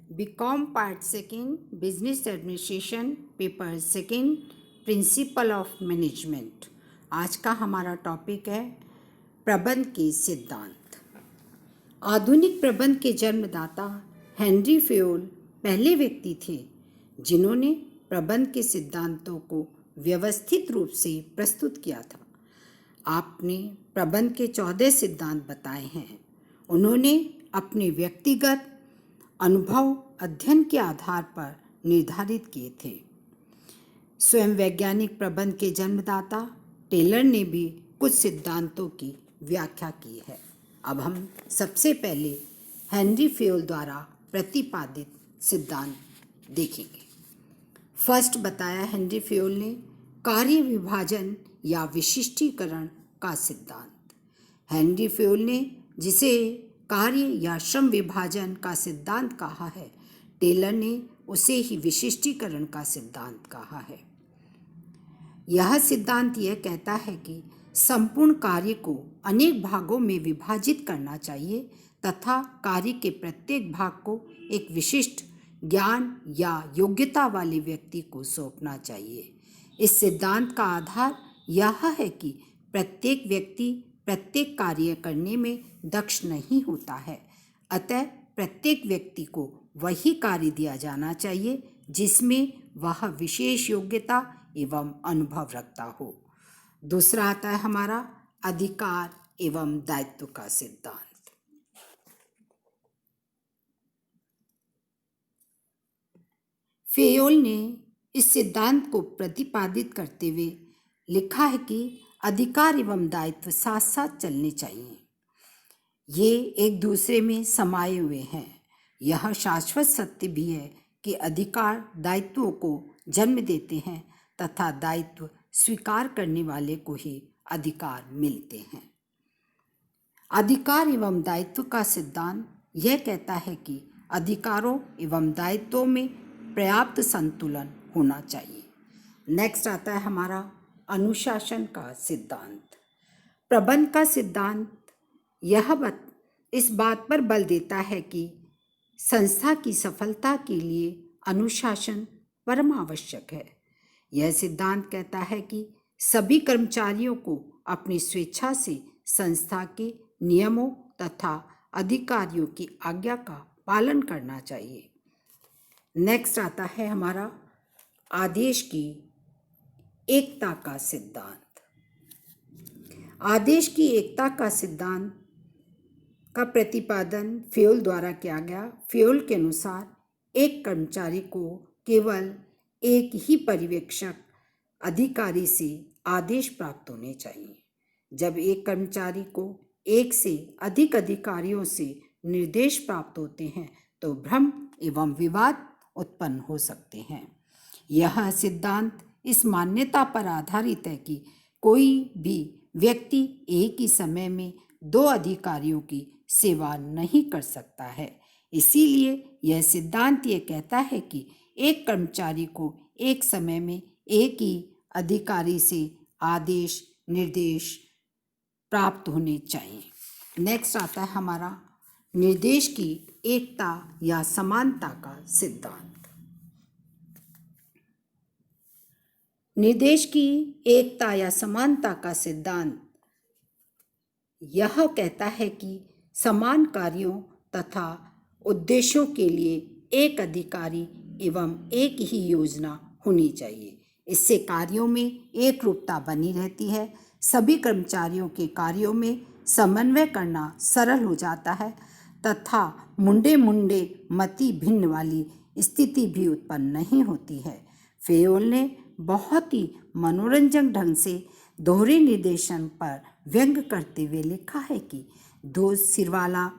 BCom part second business administration paper second principle of management. आज का हमारा topic है प्रबंध के सिद्धांत। आधुनिक प्रबंध के जन्मदाता हेनरी फेयोल पहले व्यक्ति थे जिन्होंने प्रबंध के सिद्धांतों को व्यवस्थित रूप से प्रस्तुत किया था। आपने प्रबंध के 14 सिद्धांत बताए हैं। उन्होंने अपने व्यक्तिगत अनुभव अध्ययन के आधार पर निर्धारित किए थे। स्वयं वैज्ञानिक प्रबंध के जन्मदाता टेलर ने भी कुछ सिद्धांतों की व्याख्या की है। अब हम सबसे पहले हेनरी फेयोल द्वारा प्रतिपादित सिद्धांत देखेंगे। फर्स्ट बताया हेनरी फेयोल ने कार्य विभाजन या विशिष्टीकरण का सिद्धांत। हेनरी फेयोल ने जिसे कार्य या श्रम विभाजन का सिद्धांत कहा है, टेलर ने उसे ही विशिष्टीकरण का सिद्धांत कहा है। यह सिद्धांत यह कहता है कि संपूर्ण कार्य को अनेक भागों में विभाजित करना चाहिए तथा कार्य के प्रत्येक भाग को एक विशिष्ट ज्ञान या योग्यता वाले व्यक्ति को सौंपना चाहिए। इस सिद्धांत का आधार यह है कि प्रत्येक व्यक्ति प्रत्येक कार्य करने में दक्ष नहीं होता है, अतः प्रत्येक व्यक्ति को वही कार्य दिया जाना चाहिए जिसमें वह विशेष योग्यता एवं अनुभव रखता हो। दूसरा आता है हमारा अधिकार एवं दायित्व का सिद्धांत। फेयोल ने इस सिद्धांत को प्रतिपादित करते हुए लिखा है कि अधिकार एवं दायित्व साथ साथ चलने चाहिए। ये एक दूसरे में समाये हुए हैं। यह शाश्वत सत्य भी है कि अधिकार दायित्वों को जन्म देते हैं तथा दायित्व स्वीकार करने वाले को ही अधिकार मिलते हैं। अधिकार एवं दायित्व का सिद्धांत यह कहता है कि अधिकारों एवं दायित्वों में पर्याप्त संतुलन होना चाहिए। नेक्स्ट आता है हमारा अनुशासन का सिद्धांत। प्रबंध का सिद्धांत इस बात पर बल देता है कि संस्था की सफलता के लिए अनुशासन परम आवश्यक है। यह सिद्धांत कहता है कि सभी कर्मचारियों को अपनी स्वेच्छा से संस्था के नियमों तथा अधिकारियों की आज्ञा का पालन करना चाहिए। नेक्स्ट आता है हमारा आदेश की एकता का सिद्धांत। आदेश की एकता का सिद्धांत का प्रतिपादन फेयोल द्वारा किया गया। फेयोल के अनुसार एक कर्मचारी को केवल एक ही पर्यवेक्षक अधिकारी से आदेश प्राप्त होने चाहिए। जब एक कर्मचारी को एक से अधिक अधिकारियों से निर्देश प्राप्त होते हैं तो भ्रम एवं विवाद उत्पन्न हो सकते हैं। यह सिद्धांत इस मान्यता पर आधारित है कि कोई भी व्यक्ति एक ही समय में दो अधिकारियों की सेवा नहीं कर सकता है। इसीलिए यह सिद्धांत ये कहता है कि एक कर्मचारी को एक समय में एक ही अधिकारी से आदेश निर्देश प्राप्त होने चाहिए। नेक्स्ट आता है हमारा निर्देश की एकता या समानता का सिद्धांत। निर्देश की एकता या समानता का सिद्धांत यह कहता है कि समान कार्यों तथा उद्देश्यों के लिए एक अधिकारी एवं एक ही योजना होनी चाहिए। इससे कार्यों में एक रूपता बनी रहती है। सभी कर्मचारियों के कार्यों में समन्वय करना सरल हो जाता है तथा मुंडे मति भिन्न वाली स्थिति भी उत्पन्न नहीं होती है। फेयोल ने बहुत ही मनोरंजक ढंग से दोहरे निर्देशन पर व्यंग करते हुए लिखा है कि दो सिर वाला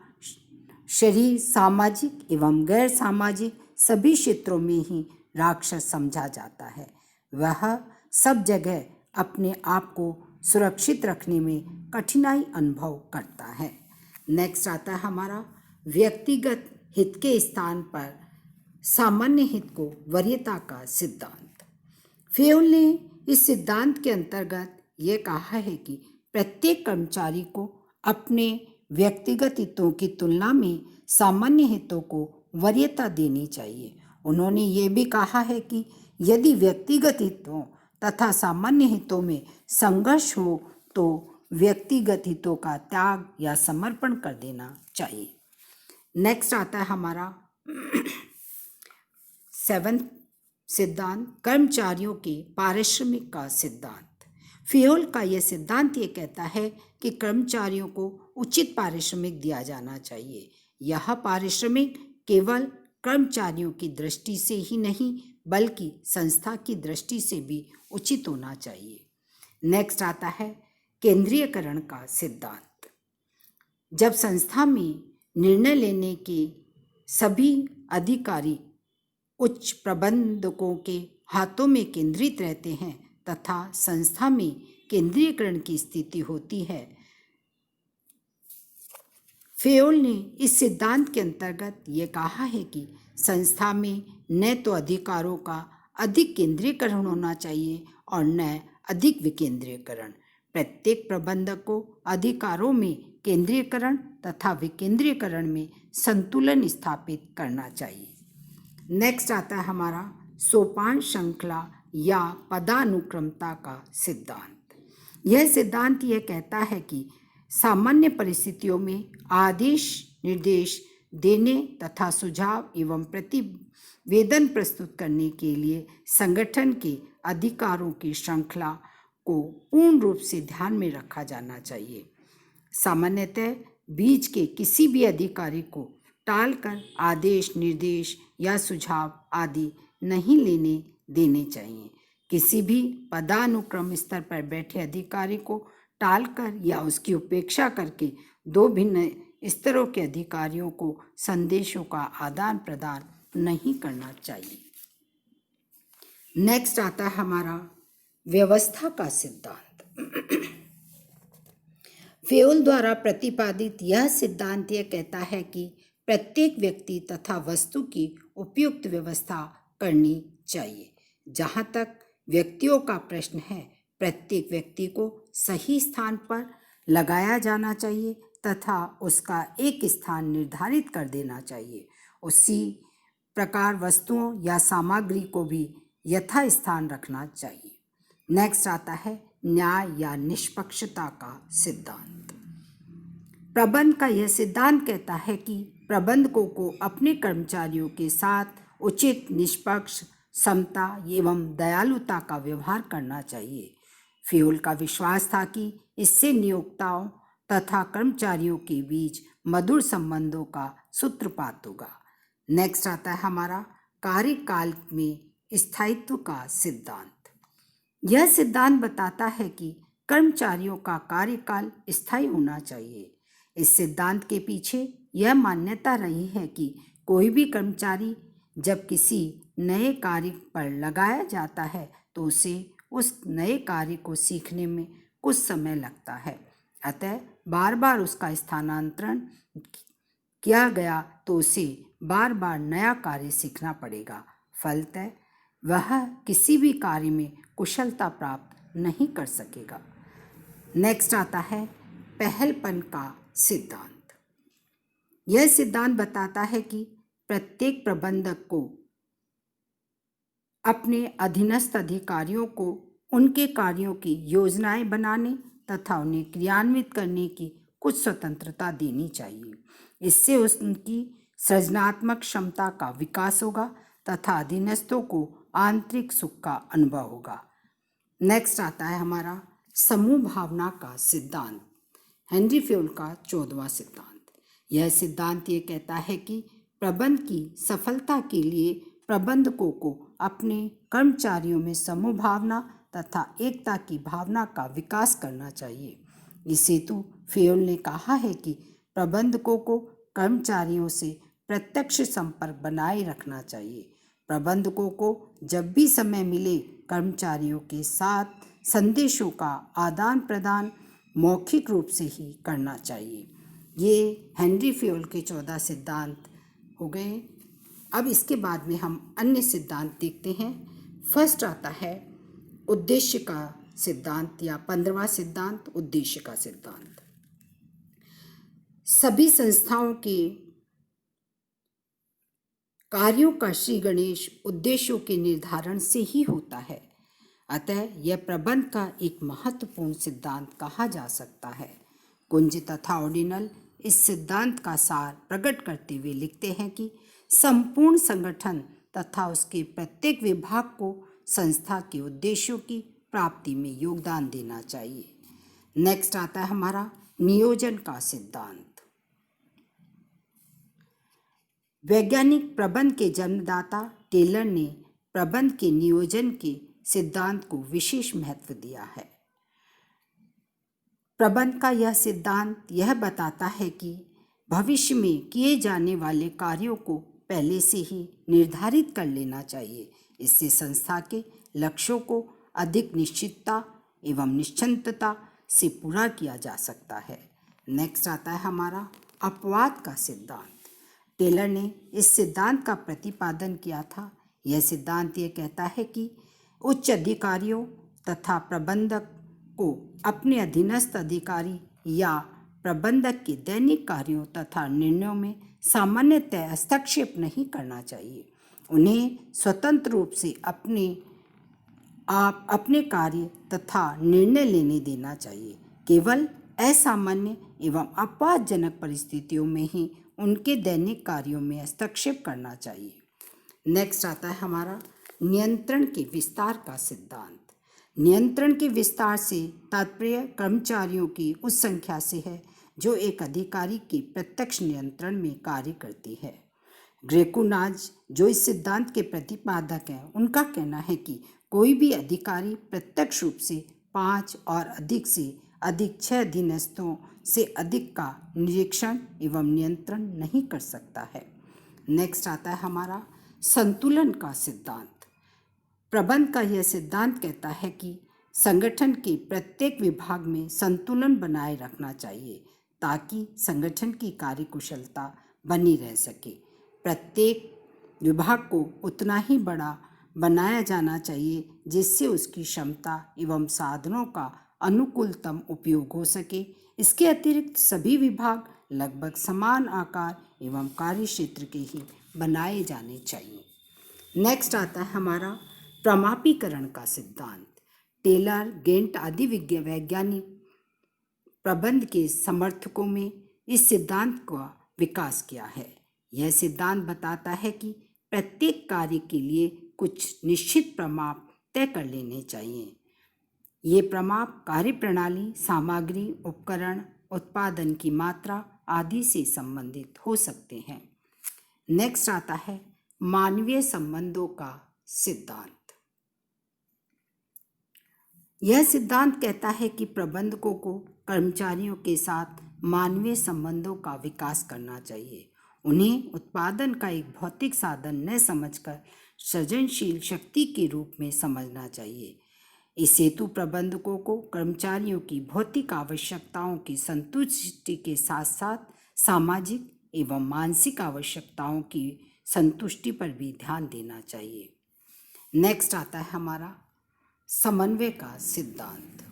शरीर सामाजिक एवं गैर सामाजिक सभी क्षेत्रों में ही राक्षस समझा जाता है। वह सब जगह अपने आप को सुरक्षित रखने में कठिनाई अनुभव करता है। नेक्स्ट आता है हमारा व्यक्तिगत हित के स्थान पर सामान्य हित को वरीयता का सिद्धांत। फेयोल ने इस सिद्धांत के अंतर्गत ये कहा है कि प्रत्येक कर्मचारी को अपने व्यक्तिगत हितों की तुलना में सामान्य हितों को वरीयता देनी चाहिए। उन्होंने ये भी कहा है कि यदि व्यक्तिगत हितों तथा सामान्य हितों में संघर्ष हो तो व्यक्तिगत हितों का त्याग या समर्पण कर देना चाहिए। नेक्स्ट आता है हमारा 7th सिद्धांत, कर्मचारियों के पारिश्रमिक का सिद्धांत। फियोल का यह सिद्धांत ये कहता है कि कर्मचारियों को उचित पारिश्रमिक दिया जाना चाहिए। यह पारिश्रमिक केवल कर्मचारियों की दृष्टि से ही नहीं बल्कि संस्था की दृष्टि से भी उचित होना चाहिए। नेक्स्ट आता है केंद्रीयकरण का सिद्धांत। जब संस्था में निर्णय लेने के सभी अधिकारी उच्च प्रबंधकों के हाथों में केंद्रित रहते हैं तथा संस्था में केंद्रीयकरण की स्थिति होती है, फेयोल ने इस सिद्धांत के अंतर्गत ये कहा है कि संस्था में न तो अधिकारों का अधिक केंद्रीकरण होना चाहिए और न अधिक विकेंद्रीकरण। प्रत्येक प्रबंधक को अधिकारों में केंद्रीकरण तथा विकेंद्रीकरण में संतुलन स्थापित करना चाहिए। नेक्स्ट आता है हमारा सोपान श्रृंखला या पदानुक्रमता का सिद्धांत। यह सिद्धांत यह कहता है कि सामान्य परिस्थितियों में आदेश निर्देश देने तथा सुझाव एवं प्रतिवेदन प्रस्तुत करने के लिए संगठन के अधिकारों की श्रृंखला को पूर्ण रूप से ध्यान में रखा जाना चाहिए। सामान्यतः बीच के किसी भी अधिकारी को टालकर आदेश निर्देश या सुझाव आदि नहीं लेने देने चाहिए। किसी भी पदानुक्रम स्तर पर बैठे अधिकारी को टालकर या उसकी उपेक्षा करके दो भिन्न स्तरों के अधिकारियों को संदेशों का आदान प्रदान नहीं करना चाहिए। नेक्स्ट आता है हमारा व्यवस्था का सिद्धांत। फेयोल द्वारा प्रतिपादित यह सिद्धांत यह कहता है कि प्रत्येक व्यक्ति तथा वस्तु की उपयुक्त व्यवस्था करनी चाहिए। जहाँ तक व्यक्तियों का प्रश्न है, प्रत्येक व्यक्ति को सही स्थान पर लगाया जाना चाहिए तथा उसका एक स्थान निर्धारित कर देना चाहिए। उसी प्रकार वस्तुओं या सामग्री को भी यथा स्थान रखना चाहिए। नेक्स्ट आता है न्याय या निष्पक्षता का सिद्धांत। प्रबंध का यह सिद्धांत कहता है कि प्रबंधकों को अपने कर्मचारियों के साथ उचित, निष्पक्ष, समता एवं दयालुता का व्यवहार करना चाहिए। फेयोल का विश्वास था कि इससे नियोक्ताओं तथा कर्मचारियों के बीच मधुर संबंधों का सूत्रपात होगा। नेक्स्ट आता है हमारा कार्यकाल में स्थायित्व का सिद्धांत। यह सिद्धांत बताता है कि कर्मचारियों का कार्यकाल स्थायी होना चाहिए। इस सिद्धांत के पीछे यह मान्यता रही है कि कोई भी कर्मचारी जब किसी नए कार्य पर लगाया जाता है तो उसे उस नए कार्य को सीखने में कुछ समय लगता है। अतः बार बार उसका स्थानांतरण किया गया तो उसे बार बार नया कार्य सीखना पड़ेगा। फलतः वह किसी भी कार्य में कुशलता प्राप्त नहीं कर सकेगा। नेक्स्ट आता है पहलपन का सिद्धांत। यह सिद्धांत बताता है कि प्रत्येक प्रबंधक को अपने अधीनस्थ अधिकारियों को उनके कार्यों की योजनाएं बनाने तथा उन्हें क्रियान्वित करने की कुछ स्वतंत्रता देनी चाहिए। इससे उनकी सृजनात्मक क्षमता का विकास होगा तथा अधीनस्थों को आंतरिक सुख का अनुभव होगा। नेक्स्ट आता है हमारा समूह भावना का सिद्धांत, हेनरी फेयोल का 14वां सिद्धांत। यह सिद्धांत ये कहता है कि प्रबंध की सफलता के लिए प्रबंधकों को अपने कर्मचारियों में समूह भावना तथा एकता की भावना का विकास करना चाहिए। इस हेतु फेयोल ने कहा है कि प्रबंधकों को कर्मचारियों से प्रत्यक्ष संपर्क बनाए रखना चाहिए। प्रबंधकों को जब भी समय मिले कर्मचारियों के साथ संदेशों का आदान प्रदान मौखिक रूप से ही करना चाहिए। ये हेनरी फेयोल के 14 सिद्धांत हो गए। अब इसके बाद में हम अन्य सिद्धांत देखते हैं। फर्स्ट आता है उद्देश्य का सिद्धांत या 15वां सिद्धांत, उद्देश्य का सिद्धांत। सभी संस्थाओं के कार्यों का श्री गणेश उद्देश्यों के निर्धारण से ही होता है। अतः यह प्रबंध का एक महत्वपूर्ण सिद्धांत कहा जा सकता है। कुंज तथा ऑर्डिनल इस सिद्धांत का सार प्रकट करते हुए लिखते हैं कि संपूर्ण संगठन तथा उसके प्रत्येक विभाग को संस्था के उद्देश्यों की प्राप्ति में योगदान देना चाहिए। नेक्स्ट आता है हमारा नियोजन का सिद्धांत। वैज्ञानिक प्रबंध के जन्मदाता टेलर ने प्रबंध के नियोजन के सिद्धांत को विशेष महत्व दिया है। प्रबंध का यह सिद्धांत यह बताता है कि भविष्य में किए जाने वाले कार्यों को पहले से ही निर्धारित कर लेना चाहिए। इससे संस्था के लक्ष्यों को अधिक निश्चितता एवं निश्चिंतता से पूरा किया जा सकता है। नेक्स्ट आता है हमारा अपवाद का सिद्धांत। टेलर ने इस सिद्धांत का प्रतिपादन किया था। यह सिद्धांत ये कहता है कि उच्च अधिकारियों तथा प्रबंधक को अपने अधीनस्थ अधिकारी या प्रबंधक के दैनिक कार्यों तथा निर्णयों में सामान्यतः हस्तक्षेप नहीं करना चाहिए। उन्हें स्वतंत्र रूप से अपने कार्य तथा निर्णय लेने देना चाहिए। केवल असामान्य एवं अपवादजनक परिस्थितियों में ही उनके दैनिक कार्यों में हस्तक्षेप करना चाहिए। नेक्स्ट आता है हमारा नियंत्रण के विस्तार का सिद्धांत। नियंत्रण के विस्तार से तात्पर्य कर्मचारियों की उस संख्या से है जो एक अधिकारी के प्रत्यक्ष नियंत्रण में कार्य करती है। ग्रेकुनाज, जो इस सिद्धांत के प्रतिपादक हैं, उनका कहना है कि कोई भी अधिकारी प्रत्यक्ष रूप से 5 और अधिक से अधिक 6 अधीनस्थों से अधिक का निरीक्षण एवं नियंत्रण नहीं कर सकता है। नेक्स्ट आता है हमारा संतुलन का सिद्धांत। प्रबंध का यह सिद्धांत कहता है कि संगठन के प्रत्येक विभाग में संतुलन बनाए रखना चाहिए ताकि संगठन की कार्यकुशलता बनी रह सके। प्रत्येक विभाग को उतना ही बड़ा बनाया जाना चाहिए जिससे उसकी क्षमता एवं साधनों का अनुकूलतम उपयोग हो सके। इसके अतिरिक्त सभी विभाग लगभग समान आकार एवं कार्य क्षेत्र के ही बनाए जाने चाहिए। नेक्स्ट आता है हमारा प्रमापीकरण का सिद्धांत। टेलर, गेंट आदि वैज्ञानिक प्रबंध के समर्थकों में इस सिद्धांत का विकास किया है। यह सिद्धांत बताता है कि प्रत्येक कार्य के लिए कुछ निश्चित प्रमाप तय कर लेने चाहिए। ये प्रमाप कार्यप्रणाली, सामग्री, उपकरण, उत्पादन की मात्रा आदि से संबंधित हो सकते हैं। नेक्स्ट आता है मानवीय संबंधों का सिद्धांत। यह सिद्धांत कहता है कि प्रबंधकों को कर्मचारियों के साथ मानवीय संबंधों का विकास करना चाहिए। उन्हें उत्पादन का एक भौतिक साधन न समझकर सृजनशील शक्ति के रूप में समझना चाहिए। इस हेतु प्रबंधकों को कर्मचारियों की भौतिक आवश्यकताओं की संतुष्टि के साथ साथ सामाजिक एवं मानसिक आवश्यकताओं की संतुष्टि पर भी ध्यान देना चाहिए। नेक्स्ट आता है हमारा समन्वय का सिद्धांत।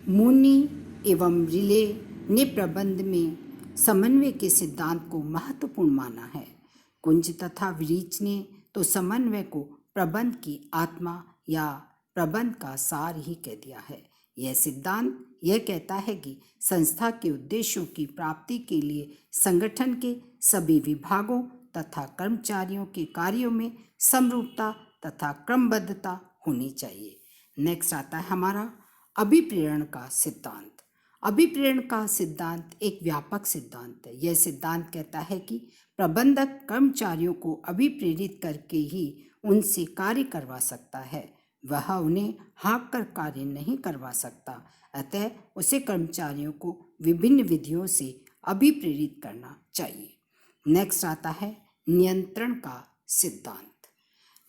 मूनी एवं रिले ने प्रबंध में समन्वय के सिद्धांत को महत्वपूर्ण माना है। कुंज तथा विरीच ने तो समन्वय को प्रबंध की आत्मा या प्रबंध का सार ही कह दिया है। यह सिद्धांत यह कहता है कि संस्था के उद्देश्यों की प्राप्ति के लिए संगठन के सभी विभागों तथा कर्मचारियों के कार्यों में समरूपता तथा क्रमबद्धता होनी चाहिए। नेक्स्ट आता है हमारा अभिप्रेरण का सिद्धांत। अभिप्रेरण का सिद्धांत एक व्यापक सिद्धांत है। यह सिद्धांत कहता है कि प्रबंधक कर्मचारियों को अभिप्रेरित करके ही उनसे कार्य करवा सकता है। वह उन्हें हाँक कर कार्य नहीं करवा सकता। अतः उसे कर्मचारियों को विभिन्न विधियों से अभिप्रेरित करना चाहिए। नेक्स्ट आता है नियंत्रण का सिद्धांत।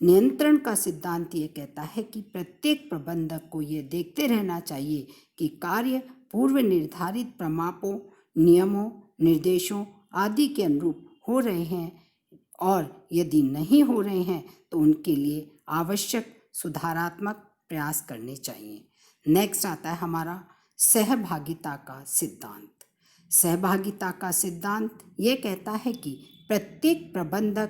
नियंत्रण का सिद्धांत ये कहता है कि प्रत्येक प्रबंधक को ये देखते रहना चाहिए कि कार्य पूर्व निर्धारित प्रमापों, नियमों, निर्देशों आदि के अनुरूप हो रहे हैं और यदि नहीं हो रहे हैं तो उनके लिए आवश्यक सुधारात्मक प्रयास करने चाहिए। नेक्स्ट आता है हमारा सहभागिता का सिद्धांत। सहभागिता का सिद्धांत ये कहता है कि प्रत्येक प्रबंधक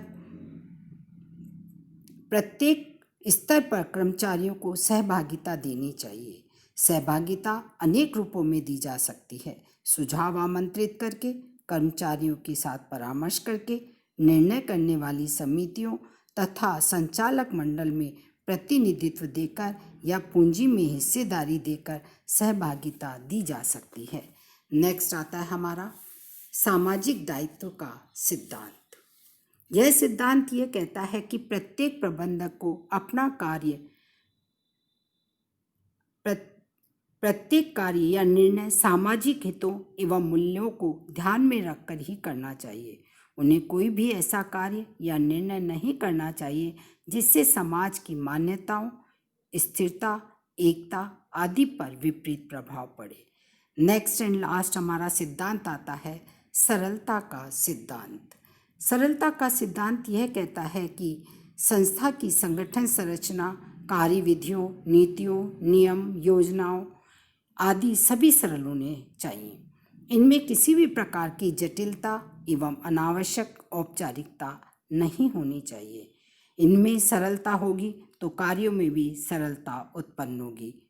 प्रत्येक स्तर पर कर्मचारियों को सहभागिता देनी चाहिए। सहभागिता अनेक रूपों में दी जा सकती है। सुझाव आमंत्रित करके, कर्मचारियों के साथ परामर्श करके, निर्णय करने वाली समितियों तथा संचालक मंडल में प्रतिनिधित्व देकर या पूंजी में हिस्सेदारी देकर सहभागिता दी जा सकती है। नेक्स्ट आता है हमारा सामाजिक दायित्व का सिद्धांत। यह सिद्धांत ये कहता है कि प्रत्येक प्रबंधक को अपना प्रत्येक कार्य या निर्णय सामाजिक हितों एवं मूल्यों को ध्यान में रखकर ही करना चाहिए। उन्हें कोई भी ऐसा कार्य या निर्णय नहीं करना चाहिए जिससे समाज की मान्यताओं, स्थिरता, एकता आदि पर विपरीत प्रभाव पड़े। नेक्स्ट एंड लास्ट हमारा सिद्धांत आता है सरलता का सिद्धांत। सरलता का सिद्धांत यह कहता है कि संस्था की संगठन संरचना, कार्यविधियों, नीतियों, नियम, योजनाओं आदि सभी सरल होने चाहिए। इनमें किसी भी प्रकार की जटिलता एवं अनावश्यक औपचारिकता नहीं होनी चाहिए। इनमें सरलता होगी तो कार्यों में भी सरलता उत्पन्न होगी।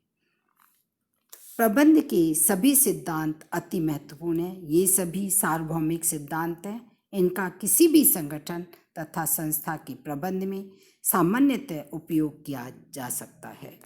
प्रबंध के सभी सिद्धांत अति महत्वपूर्ण हैं। ये सभी सार्वभौमिक सिद्धांत हैं। इनका किसी भी संगठन तथा संस्था के प्रबंध में सामान्यतः उपयोग किया जा सकता है।